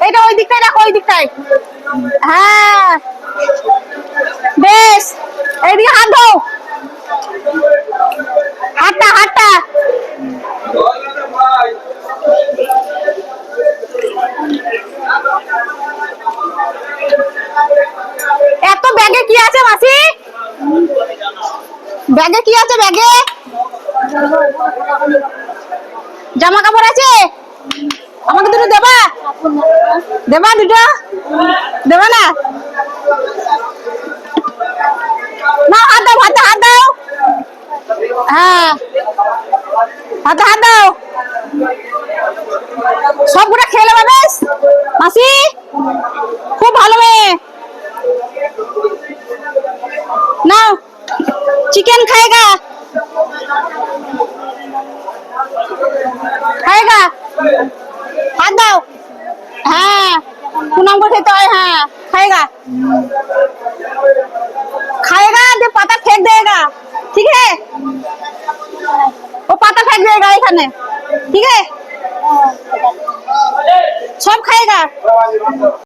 এটা ওই দিকটায় রাখো, ওই দিকটায়। হ্যাঁ বেশ, এইদিকে হাত দাও, হাতটা হাতটা। এত ব্যাগে কি আছে মাসি? ব্যাগে কি আছে? ব্যাগে জামা কাপড় আছে? আমাকে দুটো দেবা? দেবা দুটো? দেবা না? না, হাত দাও, হাতে হাত দাও। হ্যাঁ, হাতে হাত দাও। সবগুলো খেয়ে নেবে বেশ মাসি, খুব ভালো মেয়ে। নাও, চিকেন খাएगा? খাएगा? হাত দাও। হ্যাঁ, पूनम को खेते हैं। हाँ, खाएगा खाएगा जो पाता फेंक देगा, ठीक है? वो पाता फेंक देगा एखाने, ठीक है? सब खाएगा।